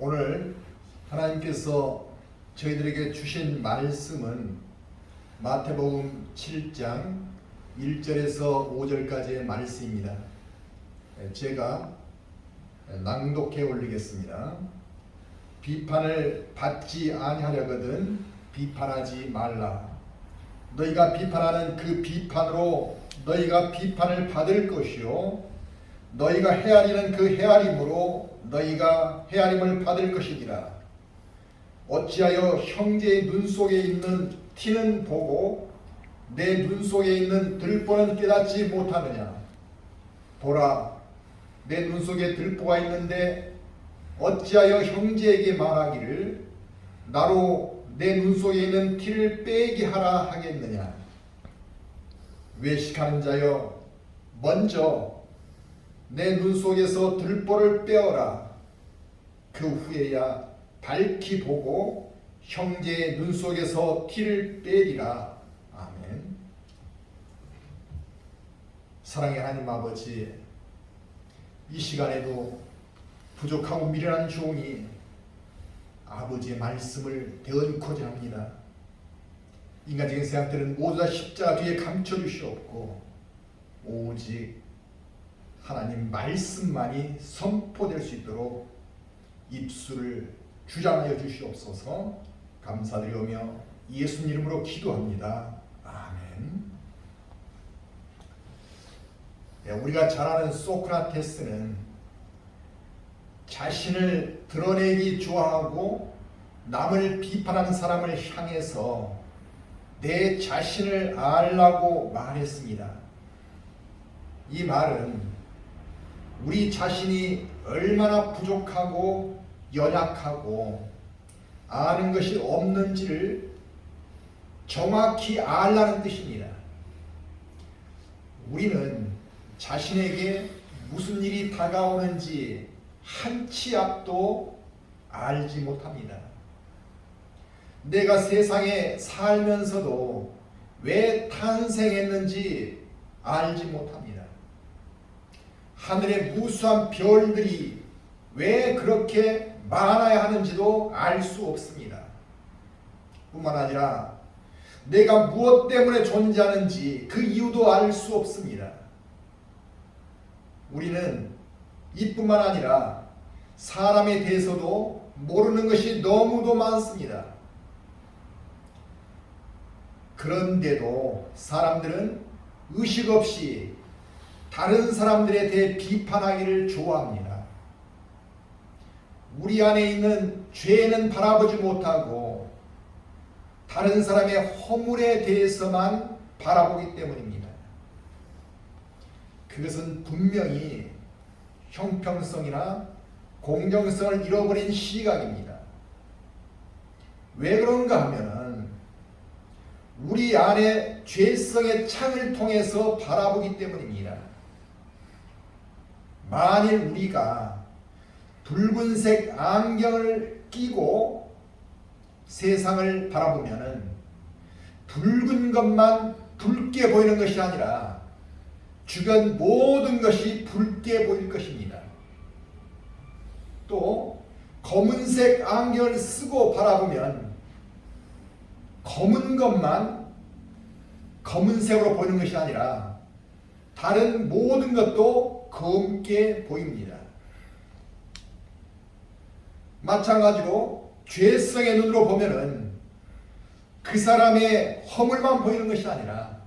오늘 하나님께서 저희들에게 주신 말씀은 마태복음 7장 1절에서 5절까지의 말씀입니다. 제가 낭독해 올리겠습니다. 비판을 받지 아니하려거든 비판하지 말라. 너희가 비판하는 그 비판으로 너희가 비판을 받을 것이요 너희가 헤아리는 그 헤아림으로 너희가 헤아림을 받을 것이니라. 어찌하여 형제의 눈 속에 있는 티는 보고 내 눈 속에 있는 들보는 깨닫지 못하느냐. 보라, 내 눈 속에 들보가 있는데 어찌하여 형제에게 말하기를 나로 내 눈 속에 있는 티를 빼게 하라 하겠느냐. 외식하는 자여, 먼저 내 눈 속에서 들보를 빼어라. 그 후에야 밝히 보고 형제의 눈 속에서 티를 빼리라. 아멘. 사랑의 하나님 아버지, 이 시간에도 부족하고 미련한 종이 아버지의 말씀을 대언코자 합니다. 인간적인 생각들은 모두 다 십자가 뒤에 감춰주시옵고 오직 하나님 말씀만이 선포될 수 있도록 입술을 주장하여 주시옵소서. 감사드리오며 예수님 이름으로 기도합니다. 아멘. 우리가 잘 아는 소크라테스는 자신을 드러내기 좋아하고 남을 비판하는 사람을 향해서 내 자신을 알라고 말했습니다. 이 말은 우리 자신이 얼마나 부족하고 연약하고 아는 것이 없는지를 정확히 알라는 뜻입니다. 우리는 자신에게 무슨 일이 다가오는지 한 치 앞도 알지 못합니다. 내가 세상에 살면서도 왜 탄생했는지 알지 못합니다. 하늘의 무수한 별들이 왜 그렇게 많아야 하는지도 알 수 없습니다. 뿐만 아니라 내가 무엇 때문에 존재하는지 그 이유도 알 수 없습니다. 우리는 이뿐만 아니라 사람에 대해서도 모르는 것이 너무도 많습니다. 그런데도 사람들은 의식 없이 다른 사람들에 대해 비판하기를 좋아합니다. 우리 안에 있는 죄는 바라보지 못하고 다른 사람의 허물에 대해서만 바라보기 때문입니다. 그것은 분명히 형평성이나 공정성을 잃어버린 시각입니다. 왜 그런가 하면 우리 안에 죄성의 창을 통해서 바라보기 때문입니다. 만일 우리가 붉은색 안경을 끼고 세상을 바라보면 붉은 것만 붉게 보이는 것이 아니라 주변 모든 것이 붉게 보일 것입니다. 또 검은색 안경을 쓰고 바라보면 검은 것만 검은색으로 보이는 것이 아니라 다른 모든 것도 검게 보입니다. 마찬가지로 죄성의 눈으로 보면은 그 사람의 허물만 보이는 것이 아니라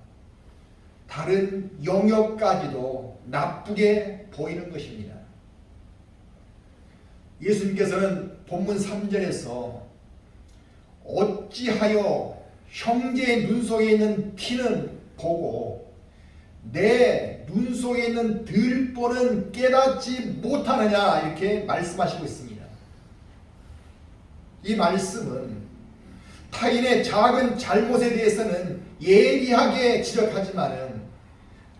다른 영역까지도 나쁘게 보이는 것입니다. 예수님께서는 본문 3절에서 어찌하여 형제의 눈 속에 있는 티는 보고 내 눈 속에 있는 들보는 깨닫지 못하느냐 이렇게 말씀하시고 있습니다. 이 말씀은 타인의 작은 잘못에 대해서는 예리하게 지적하지만은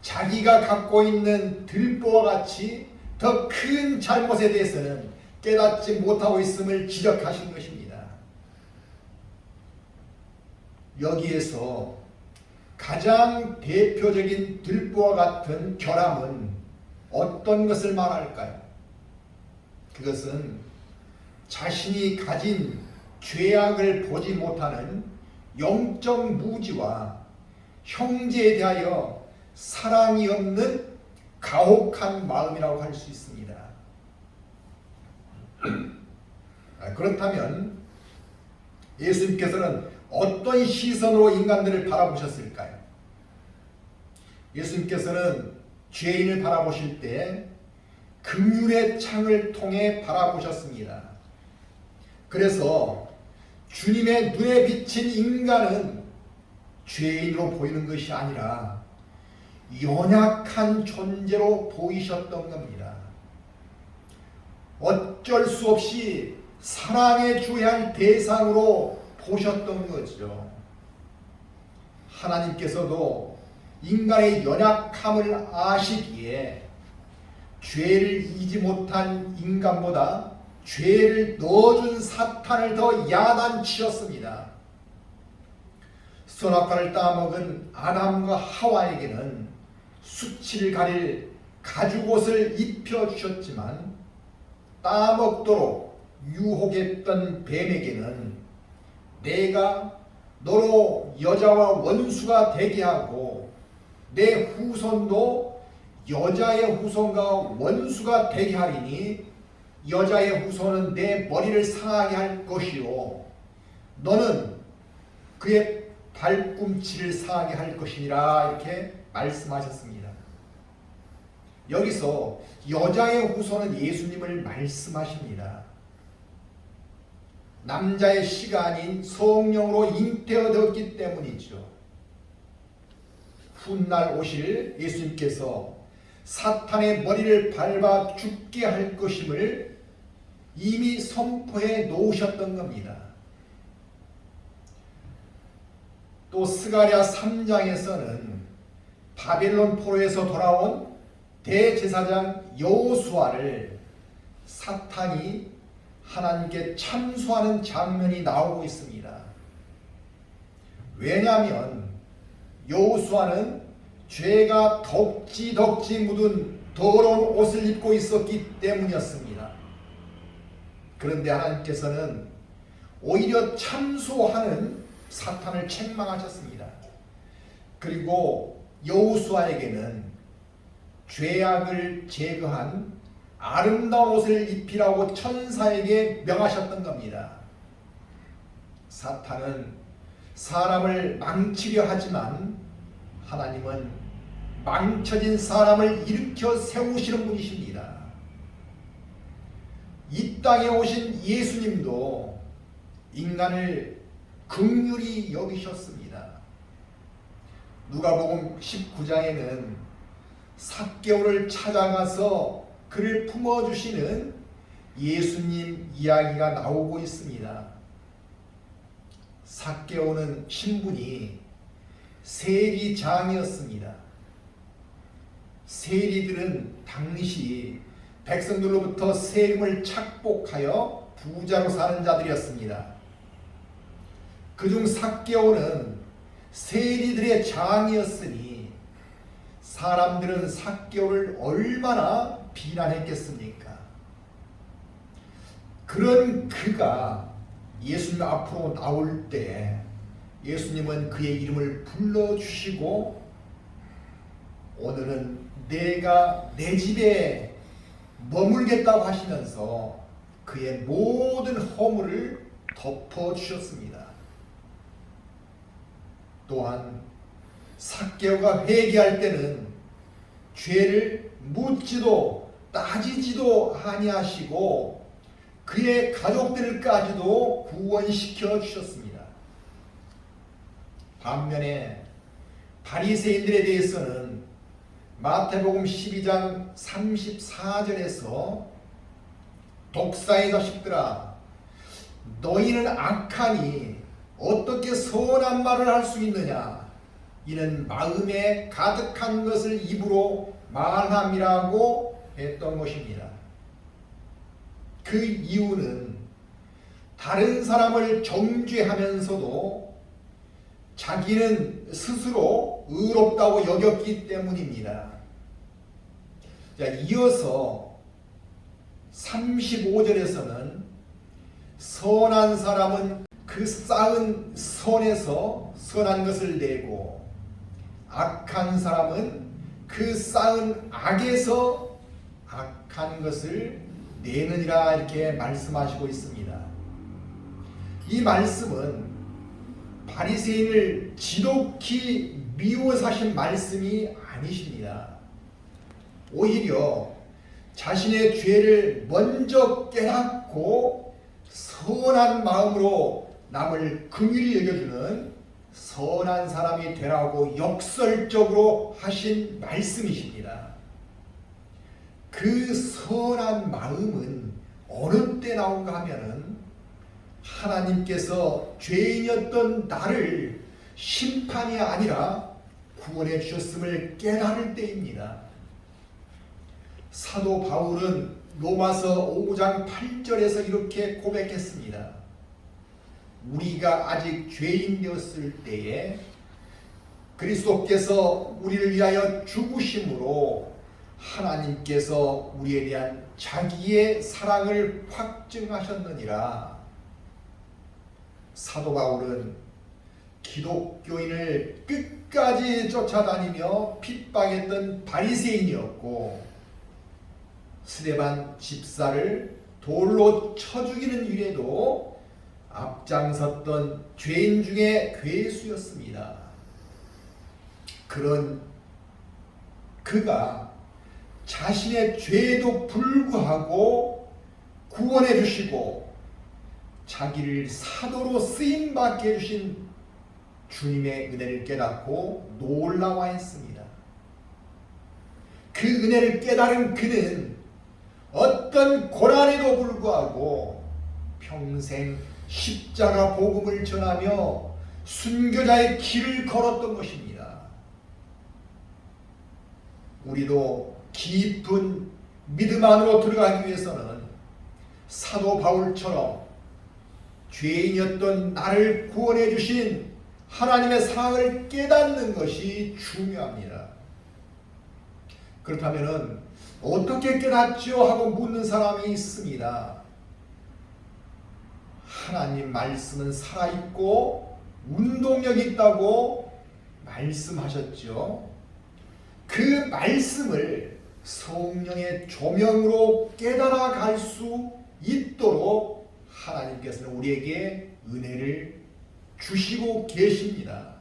자기가 갖고 있는 들보와 같이 더 큰 잘못에 대해서는 깨닫지 못하고 있음을 지적하신 것입니다. 여기에서 가장 대표적인 들보와 같은 결함은 어떤 것을 말할까요? 그것은 자신이 가진 죄악을 보지 못하는 영적 무지와 형제에 대하여 사랑이 없는 가혹한 마음이라고 할 수 있습니다. 그렇다면 예수님께서는 어떤 시선으로 인간들을 바라보셨을까요? 예수님께서는 죄인을 바라보실 때 긍휼의 창을 통해 바라보셨습니다. 그래서 주님의 눈에 비친 인간은 죄인으로 보이는 것이 아니라 연약한 존재로 보이셨던 겁니다. 어쩔 수 없이 사랑해 줘야 할 대상으로 보셨던 거죠. 하나님께서도 인간의 연약함을 아시기에 죄를 이기지 못한 인간보다 죄를 넣어준 사탄을 더 야단치셨습니다. 선악과를 따먹은 아담과 하와에게는 수치를 가릴 가죽옷을 입혀주셨지만 따먹도록 유혹했던 뱀에게는 내가 너로 여자와 원수가 되게 하고 내 후손도 여자의 후손과 원수가 되게 하리니 여자의 후손은 내 머리를 상하게 할 것이요 너는 그의 발꿈치를 상하게 할 것이니라 이렇게 말씀하셨습니다. 여기서 여자의 후손은 예수님을 말씀하십니다. 남자의 씨가 아닌 성령으로 잉태되었기 때문이죠. 훗날 오실 예수님께서 사탄의 머리를 밟아 죽게 할 것임을 이미 선포해 놓으셨던 겁니다. 또 스가랴 3장에서는 바벨론 포로에서 돌아온 대제사장 여호수아를 사탄이 하나님께 참소하는 장면이 나오고 있습니다. 왜냐하면 여호수아는 죄가 덕지 묻은 더러운 옷을 입고 있었기 때문이었습니다. 그런데 하나님께서는 오히려 참소하는 사탄을 책망하셨습니다. 그리고 여호수아에게는 죄악을 제거한 아름다운 옷을 입히라고 천사에게 명하셨던 겁니다. 사탄은 사람을 망치려 하지만 하나님은 망쳐진 사람을 일으켜 세우시는 분이십니다. 이 땅에 오신 예수님도 인간을 긍휼히 여기셨습니다. 누가복음 19장에는 삭개오를 찾아가서 그를 품어주시는 예수님 이야기가 나오고 있습니다. 삭개오는 신분이 세리장이었습니다. 세리들은 당시 백성들로부터 세금을 착복하여 부자로 사는 자들이었습니다. 그중 삭개오는 세리들의 장이었으니 사람들은 삭개오를 얼마나 비난했겠습니까? 그런 그가 예수님 앞으로 나올 때 예수님은 그의 이름을 불러주시고 오늘은 내가 내 집에 머물겠다고 하시면서 그의 모든 허물을 덮어주셨습니다. 또한 삭개오가 회개할 때는 죄를 묻지도 따지지도 아니하시고 그의 가족들까지도 구원시켜 주셨습니다. 반면에 바리새인들에 대해서는 마태복음 12장 34절에서 독사의 자식들아 너희는 악하니 어떻게 선한 말을 할 수 있느냐 이는 마음에 가득한 것을 입으로 말함이라고 했던 것입니다. 그 이유는 다른 사람을 정죄하면서도 자기는 스스로 의롭다고 여겼기 때문입니다. 자, 이어서 35절에서는 선한 사람은 그 쌓은 선에서 선한 것을 내고 악한 사람은 그 쌓은 악에서 악한 것을 내느니라 이렇게 말씀하시고 있습니다. 이 말씀은 바리새인을 지독히 미워서 하신 말씀이 아니십니다. 오히려 자신의 죄를 먼저 깨닫고 선한 마음으로 남을 긍휼히 여겨주는 선한 사람이 되라고 역설적으로 하신 말씀이십니다. 그 선한 마음은 어느 때 나온가 하면은 하나님께서 죄인이었던 나를 심판이 아니라 구원해 주셨음을 깨달을 때입니다. 사도 바울은 로마서 5장 8절에서 이렇게 고백했습니다. 우리가 아직 죄인 되었을 때에 그리스도께서 우리를 위하여 죽으심으로 하나님께서 우리에 대한 자기의 사랑을 확증하셨느니라. 사도 바울은 기독교인을 끝까지 쫓아다니며 핍박했던 바리새인이었고 스데반 집사를 돌로 쳐 죽이는 일에도 앞장섰던 죄인 중에 괴수였습니다. 그런 그가 자신의 죄에도 불구하고 구원해 주시고 자기를 사도로 쓰임받게 해주신 주님의 은혜를 깨닫고 놀라워했습니다. 그 은혜를 깨달은 그는 어떤 고난에도 불구하고 평생 십자가 복음을 전하며 순교자의 길을 걸었던 것입니다. 우리도 깊은 믿음 안으로 들어가기 위해서는 사도 바울처럼 죄인이었던 나를 구원해 주신 하나님의 사랑을 깨닫는 것이 중요합니다. 그렇다면 어떻게 깨닫죠? 하고 묻는 사람이 있습니다. 하나님 말씀은 살아있고 운동력이 있다고 말씀하셨죠. 그 말씀을 성령의 조명으로 깨달아 갈 수 있도록 하나님께서는 우리에게 은혜를 주시고 계십니다.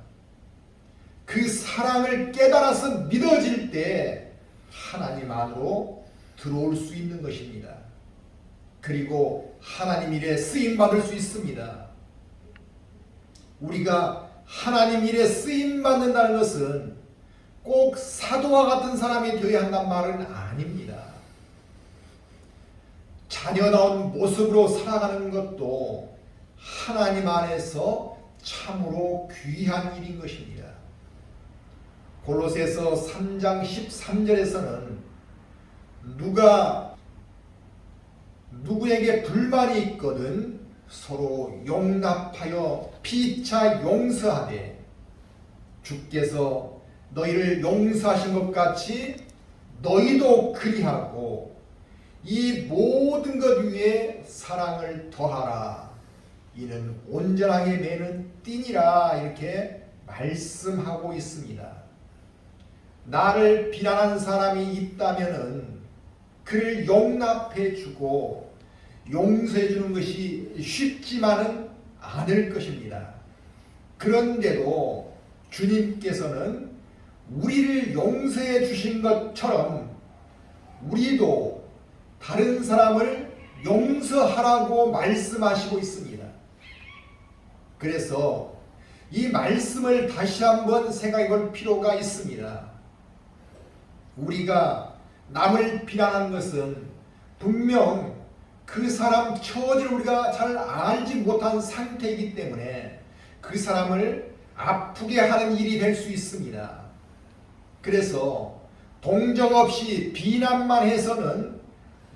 그 사랑을 깨달아서 믿어질 때 하나님 안으로 들어올 수 있는 것입니다. 그리고 하나님 일에 쓰임받을 수 있습니다. 우리가 하나님 일에 쓰임받는다는 것은 꼭 사도와 같은 사람이 되어야 한다는 말은 아닙니다. 자녀다운 모습으로 살아가는 것도 하나님 안에서 참으로 귀한 일인 것입니다. 골로새서 3장 13절에서는 누가 누구에게 불만이 있거든 서로 용납하여 피차 용서하되 주께서 너희를 용서하신 것 같이 너희도 그리하고 이 모든 것 위에 사랑을 더하라. 이는 온전하게 매는 띠니라. 이렇게 말씀하고 있습니다. 나를 비난한 사람이 있다면은 그를 용납해 주고 용서해 주는 것이 쉽지만은 않을 것입니다. 그런데도 주님께서는 우리를 용서해 주신 것처럼 우리도 다른 사람을 용서하라고 말씀하시고 있습니다. 그래서 이 말씀을 다시 한번 생각해 볼 필요가 있습니다. 우리가 남을 비난하는 것은 분명 그 사람 처지를 우리가 잘 알지 못한 상태이기 때문에 그 사람을 아프게 하는 일이 될 수 있습니다. 그래서 동정 없이 비난만 해서는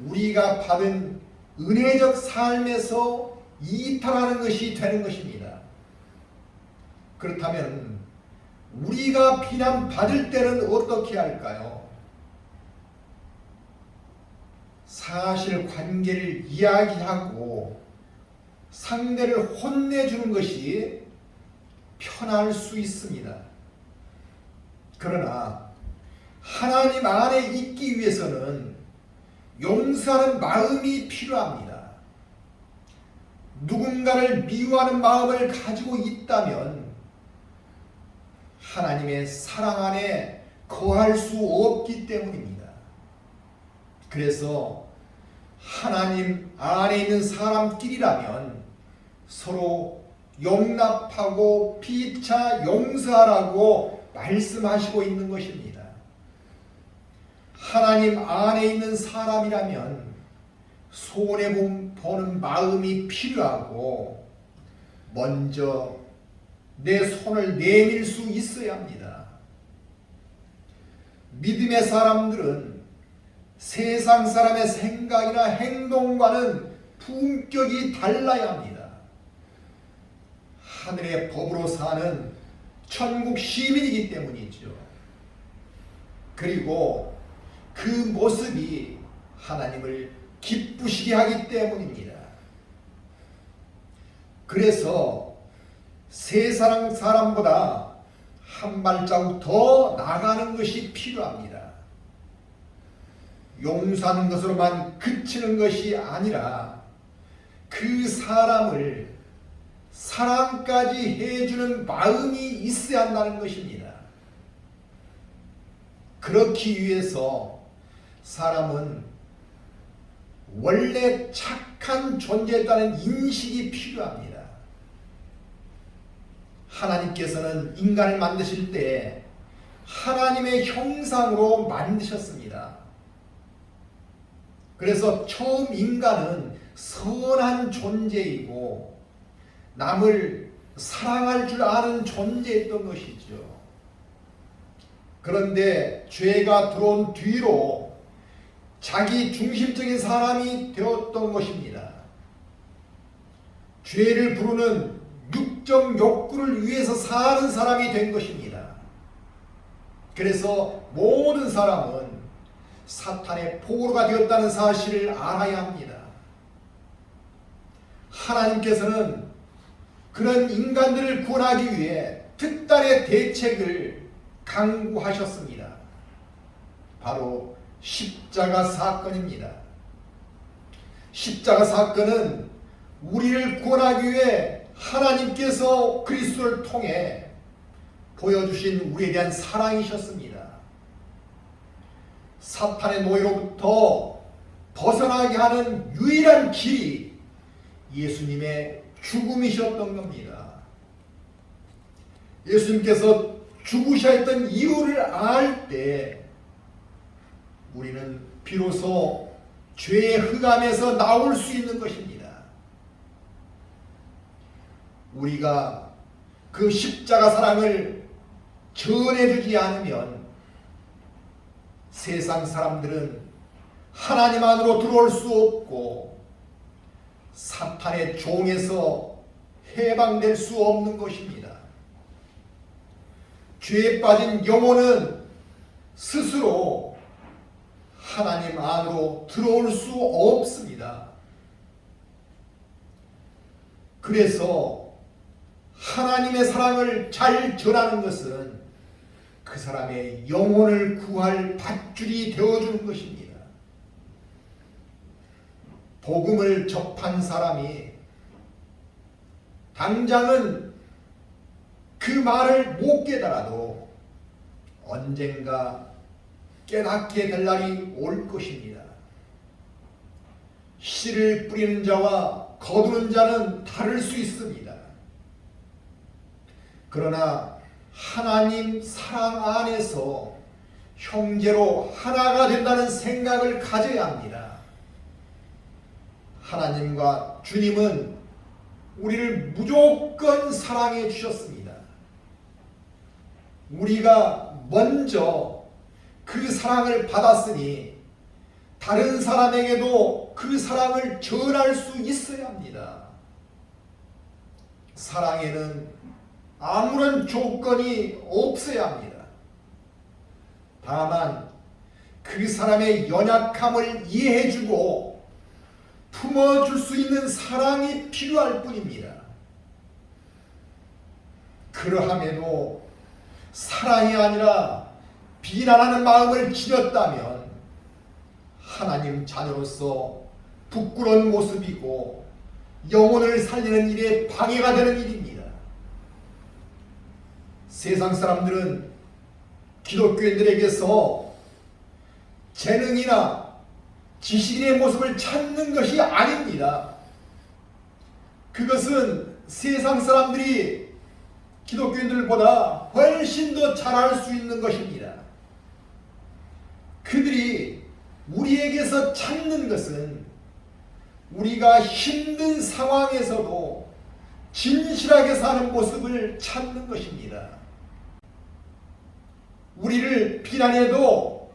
우리가 받은 은혜적 삶에서 이탈하는 것이 되는 것입니다. 그렇다면 우리가 비난받을 때는 어떻게 할까요? 사실 관계를 이야기하고 상대를 혼내주는 것이 편할 수 있습니다. 그러나 하나님 안에 있기 위해서는 용서하는 마음이 필요합니다. 누군가를 미워하는 마음을 가지고 있다면 하나님의 사랑 안에 거할 수 없기 때문입니다. 그래서 하나님 안에 있는 사람끼리라면 서로 용납하고 피차 용서하라고 말씀하시고 있는 것입니다. 하나님 안에 있는 사람이라면 손해보는 마음이 필요하고 먼저 내 손을 내밀 수 있어야 합니다. 믿음의 사람들은 세상 사람의 생각이나 행동과는 품격이 달라야 합니다. 하늘의 법으로 사는 천국 시민이기 때문이죠. 그리고 그 모습이 하나님을 기쁘시게 하기 때문입니다. 그래서 세상 사람보다 한 발자국 더 나가는 것이 필요합니다. 용서하는 것으로만 그치는 것이 아니라 그 사람을 사랑까지 해주는 마음이 있어야 한다는 것입니다. 그렇기 위해서 사람은 원래 착한 존재였다는 인식이 필요합니다. 하나님께서는 인간을 만드실 때 하나님의 형상으로 만드셨습니다. 그래서 처음 인간은 선한 존재이고 남을 사랑할 줄 아는 존재였던 것이죠. 그런데 죄가 들어온 뒤로 자기 중심적인 사람이 되었던 것입니다. 죄를 부르는 육적 욕구를 위해서 사는 사람이 된 것입니다. 그래서 모든 사람은 사탄의 포로가 되었다는 사실을 알아야 합니다. 하나님께서는 그런 인간들을 구원하기 위해 특단의 대책을 강구하셨습니다. 바로 십자가 사건입니다. 십자가 사건은 우리를 구원하기 위해 하나님께서 그리스도를 통해 보여주신 우리에 대한 사랑이셨습니다. 사탄의 노예로부터 벗어나게 하는 유일한 길이 예수님의 죽음이셨던 겁니다. 예수님께서 죽으셔야 했던 이유를 알 때 우리는 비로소 죄의 흑암에서 나올 수 있는 것입니다. 우리가 그 십자가 사랑을 전해주지 않으면 세상 사람들은 하나님 안으로 들어올 수 없고 사탄의 종에서 해방될 수 없는 것입니다. 죄에 빠진 영혼은 스스로 하나님 안으로 들어올 수 없습니다. 그래서 하나님의 사랑을 잘 전하는 것은 그 사람의 영혼을 구할 밧줄이 되어주는 것입니다. 복음을 접한 사람이 당장은 그 말을 못 깨달아도 언젠가 깨닫게 될 날이 올 것입니다. 씨를 뿌리는 자와 거두는 자는 다를 수 있습니다. 그러나 하나님 사랑 안에서 형제로 하나가 된다는 생각을 가져야 합니다. 하나님과 주님은 우리를 무조건 사랑해 주셨습니다. 우리가 먼저 그 사랑을 받았으니 다른 사람에게도 그 사랑을 전할 수 있어야 합니다. 사랑에는 아무런 조건이 없어야 합니다. 다만 그 사람의 연약함을 이해해주고 품어줄 수 있는 사랑이 필요할 뿐입니다. 그러함에도 사랑이 아니라 비난하는 마음을 지녔다면 하나님 자녀로서 부끄러운 모습이고 영혼을 살리는 일에 방해가 되는 일입니다. 세상 사람들은 기독교인들에게서 재능이나 지식인의 모습을 찾는 것이 아닙니다. 그것은 세상 사람들이 기독교인들보다 훨씬 더 잘할 수 있는 것입니다. 그들이 우리에게서 찾는 것은 우리가 힘든 상황에서도 진실하게 사는 모습을 찾는 것입니다. 우리를 비난해도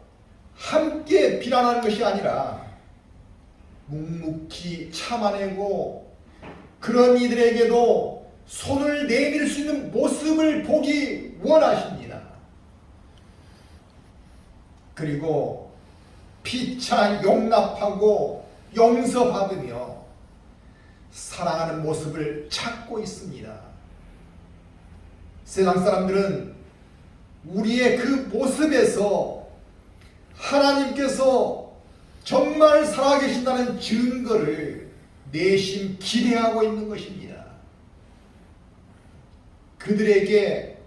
함께 비난하는 것이 아니라 묵묵히 참아내고 그런 이들에게도 손을 내밀 수 있는 모습을 보기 원하십니다. 그리고 피차 용납하고 용서받으며 사랑하는 모습을 찾고 있습니다. 세상 사람들은 우리의 그 모습에서 하나님께서 정말 살아계신다는 증거를 내심 기대하고 있는 것입니다. 그들에게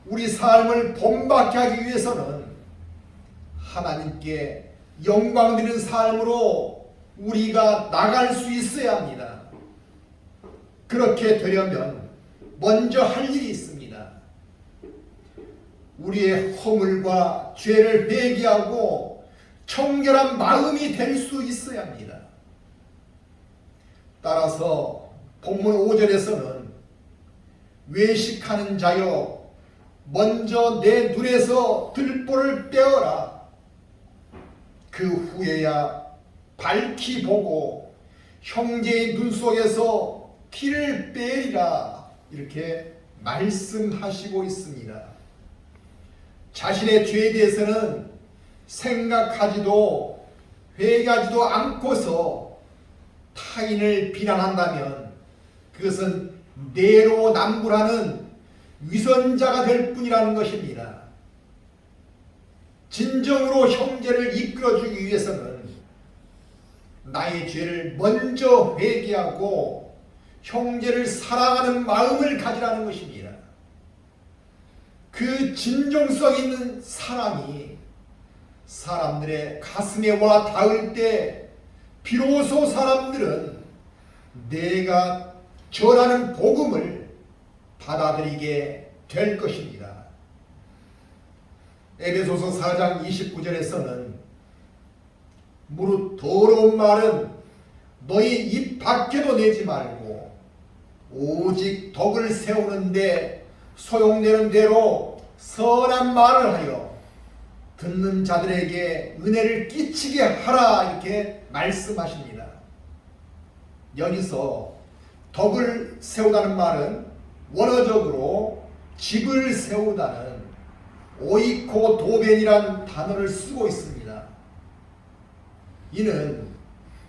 우리 삶을 본받게 하기 위해서는 하나님께 영광 드리는 삶으로 우리가 나갈 수 있어야 합니다. 그렇게 되려면 먼저 할 일이 있습니다. 우리의 허물과 죄를 회개하고 청결한 마음이 될 수 있어야 합니다. 따라서 본문 5절에서는 외식하는 자여 먼저 내 눈에서 들보를 떼어라. 그 후에야 밝히 보고 형제의 눈 속에서 티를 빼리라. 이렇게 말씀하시고 있습니다. 자신의 죄에 대해서는 생각하지도 회개하지도 않고서 타인을 비난한다면 그것은 내로남불하는 위선자가 될 뿐이라는 것입니다. 진정으로 형제를 이끌어주기 위해서는 나의 죄를 먼저 회개하고 형제를 사랑하는 마음을 가지라는 것입니다. 그 진정성 있는 사랑이 사람들의 가슴에 와 닿을 때 비로소 사람들은 내가 전하는 복음을 받아들이게 될 것입니다. 에베소서 4장 29절에서는 무릇 더러운 말은 너희 입 밖에도 내지 말고 오직 덕을 세우는데 소용되는 대로 선한 말을 하여 듣는 자들에게 은혜를 끼치게 하라. 이렇게 말씀하십니다. 여기서 덕을 세우다는 말은 원어적으로 집을 세우다는 오이코도벤이란 단어를 쓰고 있습니다. 이는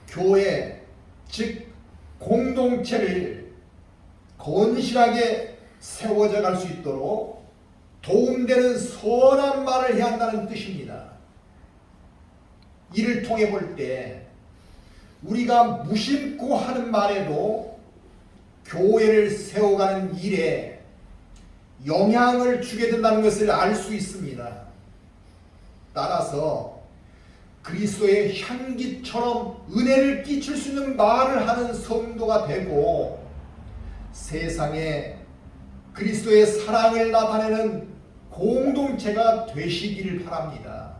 교회, 즉 공동체를 건실하게 세워져 갈 수 있도록 도움되는 선한 말을 해야 한다는 뜻입니다. 이를 통해 볼 때 우리가 무심코 하는 말에도 교회를 세워가는 일에 영향을 주게 된다는 것을 알 수 있습니다. 따라서 그리스도의 향기처럼 은혜를 끼칠 수 있는 말을 하는 성도가 되고 세상에 그리스도의 사랑을 나타내는 공동체가 되시기를 바랍니다.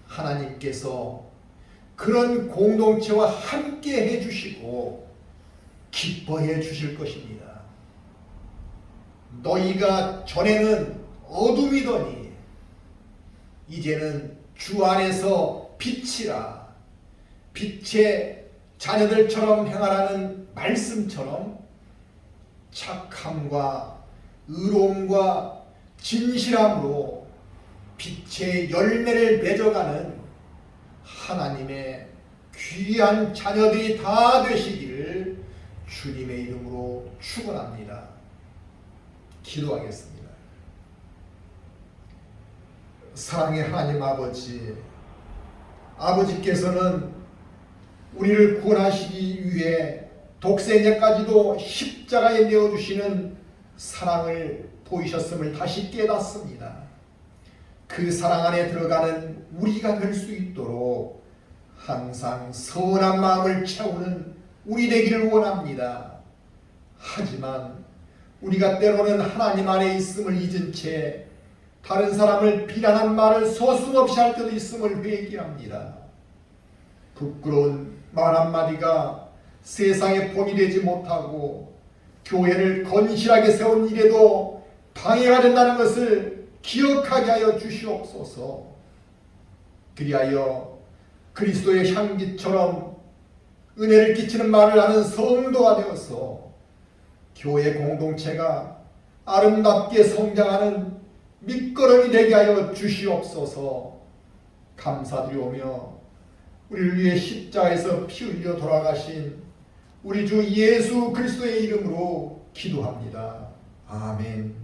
하나님께서 그런 공동체와 함께 해주시고 기뻐해 주실 것입니다. 너희가 전에는 어둠이더니 이제는 주 안에서 빛이라. 빛의 자녀들처럼 행하라는 말씀처럼 착함과 의로움과 진실함으로 빛의 열매를 맺어가는 하나님의 귀한 자녀들이 다 되시기를 주님의 이름으로 축원합니다. 기도하겠습니다. 사랑의 하나님 아버지, 아버지께서는 우리를 구원하시기 위해 독생자까지도 십자가에 내어주시는 사랑을 보이셨음을 다시 깨닫습니다. 그 사랑 안에 들어가는 우리가 될 수 있도록 항상 선한 마음을 채우는 우리 되기를 원합니다. 하지만 우리가 때로는 하나님 안에 있음을 잊은 채 다른 사람을 비난한 말을 서슴없이 할 때도 있음을 회개합니다. 부끄러운 말 한마디가 세상에 본이 되지 못하고 교회를 건실하게 세운 일에도 방해가 된다는 것을 기억하게 하여 주시옵소서. 그리하여 그리스도의 향기처럼 은혜를 끼치는 말을 하는 성도가 되어서 교회 공동체가 아름답게 성장하는 밑거름이 되게 하여 주시옵소서. 감사드리오며 우리를 위해 십자가에서 피 흘려 돌아가신 우리 주 예수 그리스도의 이름으로 기도합니다. 아멘.